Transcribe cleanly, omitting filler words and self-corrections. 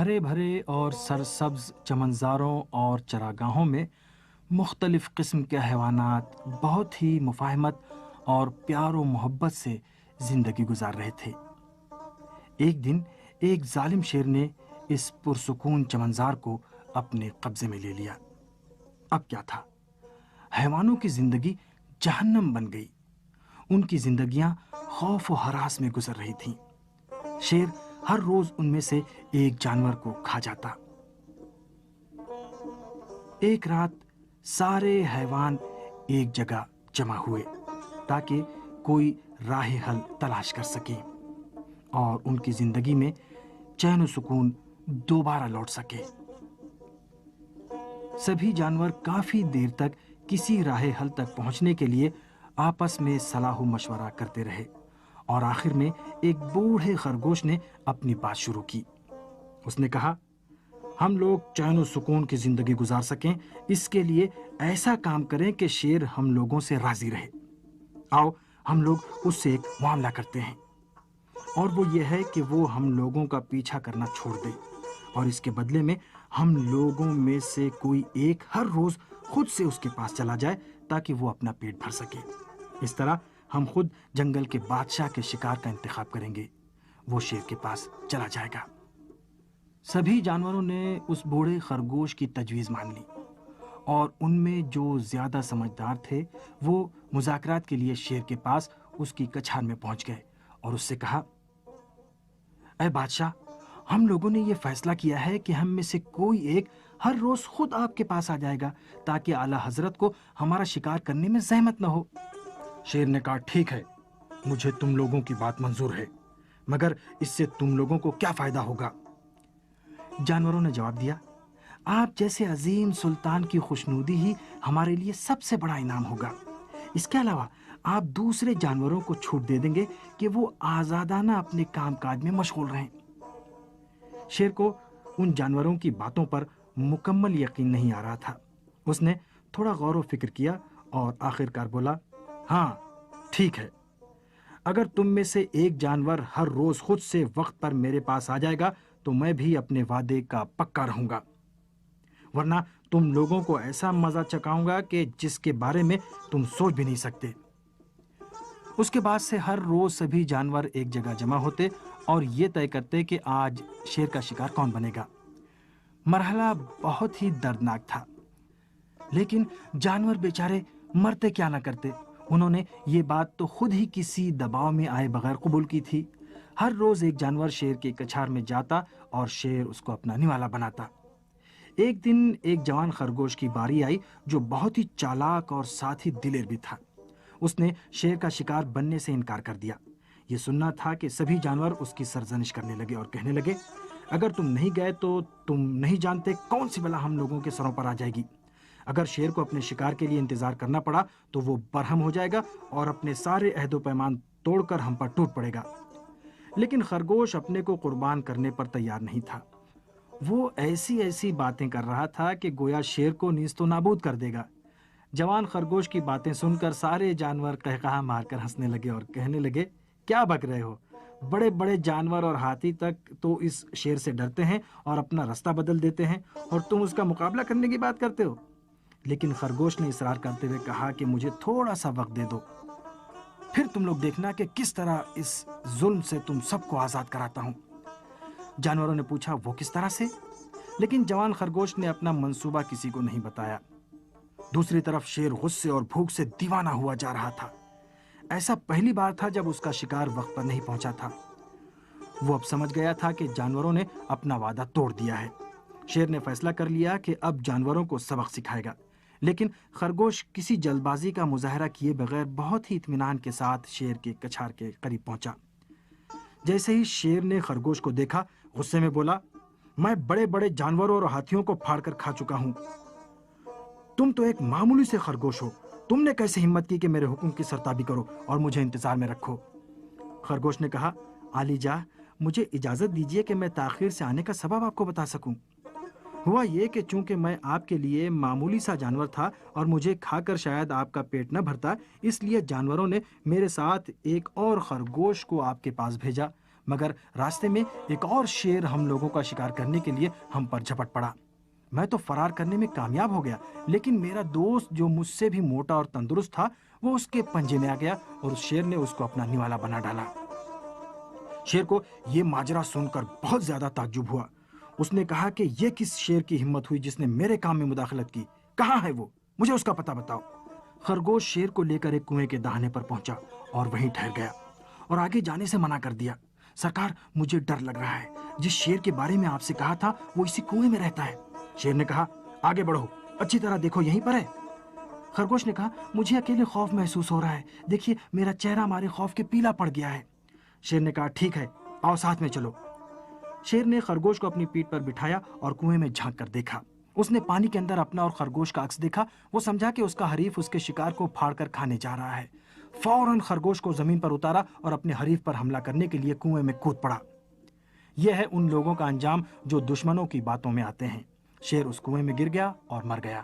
ہرے بھرے اور سرسبز چمنزاروں اور چراگاہوں میں مختلف قسم کے حیوانات بہت ہی مفاہمت اور پیار و محبت سے زندگی گزار رہے تھے۔ ایک دن ایک ظالم شیر نے اس پرسکون چمنزار کو اپنے قبضے میں لے لیا۔ اب کیا تھا؟ حیوانوں کی زندگی جہنم بن گئی۔ ان کی زندگیاں خوف و ہراس میں گزر رہی تھیں۔ شیر ہر روز ان میں سے ایک جانور کو کھا جاتا۔ ایک رات سارے حیوان ایک جگہ جمع ہوئے تاکہ کوئی راہ حل تلاش کر سکیں اور ان کی زندگی میں چین و سکون دوبارہ لوٹ سکے۔ سبھی جانور کافی دیر تک کسی راہ حل تک پہنچنے کے لیے آپس میں صلاح و مشورہ کرتے رہے اور آخر میں ایک بوڑھے خرگوش نے اپنی بات شروع کی۔ اس نے کہا، ہم لوگ چین و سکون کی زندگی گزار سکیں، اس کے لیے ایسا کام کریں کہ شیر ہم لوگوں سے راضی رہے۔ آؤ ہم لوگ اس سے ایک معاملہ کرتے ہیں، اور وہ یہ ہے کہ وہ ہم لوگوں کا پیچھا کرنا چھوڑ دے اور اس کے بدلے میں ہم لوگوں میں سے کوئی ایک ہر روز خود سے اس کے پاس چلا جائے تاکہ وہ اپنا پیٹ بھر سکے۔ اس طرح ہم خود جنگل کے بادشاہ کے شکار کا انتخاب کریں گے۔ وہ شیر کے پاس چلا جائے گا۔ سبھی جانوروں نے اس بوڑھے خرگوش کی تجویز مان لی اور ان میں جو زیادہ سمجھدار تھے وہ مذاکرات کے لیے شیر کے پاس اس کی کچھار میں پہنچ گئے اور اس سے کہا، اے بادشاہ، ہم لوگوں نے یہ فیصلہ کیا ہے کہ ہم میں سے کوئی ایک ہر روز خود آپ کے پاس آ جائے گا تاکہ اعلیٰ حضرت کو ہمارا شکار کرنے میں زحمت نہ ہو۔ شیر نے کہا، ٹھیک ہے، مجھے تم لوگوں کی بات منظور ہے، مگر اس سے تم لوگوں کو کیا فائدہ ہوگا؟ جانوروں نے جواب دیا، آپ جیسے عظیم سلطان کی خوشنودی ہی ہمارے لیے سب سے بڑا انعام ہوگا۔ اس کے علاوہ آپ دوسرے جانوروں کو چھوٹ دے دیں گے کہ وہ آزادانہ اپنے کام کاج میں مشغول رہیں۔ شیر کو ان جانوروں کی باتوں پر مکمل یقین نہیں آ رہا تھا۔ اس نے تھوڑا غور و فکر کیا اور آخرکار بولا، ہاں ٹھیک ہے، اگر تم میں سے ایک جانور ہر روز خود سے وقت پر میرے پاس آ جائے گا تو میں بھی اپنے وعدے کا پکا رہوں گا، ورنہ تم لوگوں کو ایسا مزہ چکھاؤں گا کہ جس کے بارے میں تم سوچ بھی نہیں سکتے۔ اس کے بعد سے ہر روز سبھی جانور ایک جگہ جمع ہوتے اور یہ طے کرتے کہ آج شیر کا شکار کون بنے گا۔ مرحلہ بہت ہی دردناک تھا، لیکن جانور بیچارے مرتے کیا نہ کرتے۔ انہوں نے یہ بات تو خود ہی کسی دباؤ میں آئے بغیر قبول کی تھی۔ ہر روز ایک جانور شیر کی کچھار میں جاتا اور شیر اس کو اپنا نوالا بناتا۔ ایک دن ایک جوان خرگوش کی باری آئی جو بہت ہی چالاک اور ساتھ ہی دلیر بھی تھا۔ اس نے شیر کا شکار بننے سے انکار کر دیا۔ یہ سننا تھا کہ سبھی جانور اس کی سرزنش کرنے لگے اور کہنے لگے، اگر تم نہیں گئے تو تم نہیں جانتے کون سی بلا ہم لوگوں کے سروں پر آ جائے گی۔ اگر شیر کو اپنے شکار کے لیے انتظار کرنا پڑا تو وہ برہم ہو جائے گا اور اپنے سارے عہد و پیمان توڑ کر ہم پر ٹوٹ پڑے گا۔ لیکن خرگوش اپنے کو قربان کرنے پر تیار نہیں تھا۔ وہ ایسی باتیں کر رہا تھا کہ گویا شیر کو نیست و نابود کر دے گا۔ جوان خرگوش کی باتیں سن کر سارے جانور قہقہا مار کر ہنسنے لگے اور کہنے لگے، کیا بک رہے ہو؟ بڑے بڑے جانور اور ہاتھی تک تو اس شیر سے ڈرتے ہیں اور اپنا راستہ بدل دیتے ہیں، اور تم اس کا مقابلہ کرنے کی بات کرتے ہو؟ لیکن خرگوش نے اصرار کرتے ہوئے کہا کہ مجھے تھوڑا سا وقت دے دو، پھر تم لوگ دیکھنا کہ کس طرح اس ظلم سے تم سب کو آزاد کراتا ہوں۔ جانوروں نے پوچھا، وہ کس طرح سے؟ لیکن جوان خرگوش نے اپنا منصوبہ کسی کو نہیں بتایا۔ دوسری طرف شیر غصے اور بھوک سے دیوانہ ہوا جا رہا تھا۔ ایسا پہلی بار تھا جب اس کا شکار وقت پر نہیں پہنچا تھا۔ وہ اب سمجھ گیا تھا کہ جانوروں نے اپنا وعدہ توڑ دیا ہے۔ شیر نے فیصلہ کر لیا کہ اب جانوروں کو سبق سکھائے گا، لیکن خرگوش کسی جلد بازی کا مظاہرہ کیے بغیر بہت ہی اطمینان کے ساتھ شیر کے کچھار کے قریب پہنچا۔ جیسے ہی شیر نے خرگوش کو دیکھا، غصے میں بولا، میں بڑے بڑے جانوروں اور ہاتھیوں کو پھاڑ کر کھا چکا ہوں، تم تو ایک معمولی سے خرگوش ہو، تم نے کیسے ہمت کی کہ میرے حکم کی سرتابی کرو اور مجھے انتظار میں رکھو؟ خرگوش نے کہا، عالی جاہ، مجھے اجازت دیجیے کہ میں تاخیر سے آنے کا سبب آپ کو بتا سکوں۔ ہوا یہ کہ چونکہ میں آپ کے لیے معمولی سا جانور تھا اور مجھے کھا کر شاید آپ کا پیٹ نہ بھرتا، اس لیے جانوروں نے میرے ساتھ ایک اور خرگوش کو آپ کے پاس بھیجا۔ مگر راستے میں ایک اور شیر ہم لوگوں کا شکار کرنے کے لیے ہم پر جھپٹ پڑا۔ میں تو فرار کرنے میں کامیاب ہو گیا، لیکن میرا دوست جو مجھ سے بھی موٹا اور تندرست تھا وہ اس کے پنجے میں آ گیا اور اس شیر نے اس کو اپنا نوالا بنا ڈالا۔ شیر کو یہ ماجرا سن کر بہت زیادہ تعجب ہوا۔ اس نے کہا کہ یہ کس شیر کی ہمت ہوئی جس نے میرے کام میں مداخلت کی؟ کہاں ہے وہ؟ مجھے اس کا پتہ بتاؤ۔ خرگوش شیر کو لے کر ایک کنویں کے دہانے پر پہنچا اور وہیں ٹھہر گیا اور آگے جانے سے منع کر دیا۔ سرکار، مجھے ڈر لگ رہا ہے، جس شیر کے بارے میں آپ سے کہا تھا وہ اسی کنویں میں رہتا ہے۔ شیر نے کہا، آگے بڑھو، اچھی طرح دیکھو، یہیں پر ہے۔ خرگوش نے کہا، مجھے اکیلے خوف محسوس ہو رہا ہے، دیکھیے میرا چہرہ ہمارے خوف کے پیلا پڑ گیا ہے۔ شیر نے کہا، ٹھیک ہے، آؤ ساتھ میں چلو۔ شیر نے خرگوش کو اپنی پیٹھ پر بٹھایا اور کنویں میں جھانک کر دیکھا۔ اس نے پانی کے اندر اپنا اور خرگوش کا عکس دیکھا۔ وہ سمجھا کہ اس کا حریف اس کے شکار کو پھاڑ کر کھانے جا رہا ہے۔ فوراً خرگوش کو زمین پر اتارا اور اپنے حریف پر حملہ کرنے کے لیے کنویں میں کود پڑا۔ یہ ہے ان لوگوں کا انجام جو دشمنوں کی باتوں میں آتے ہیں۔ شیر اس کنویں میں گر گیا اور مر گیا۔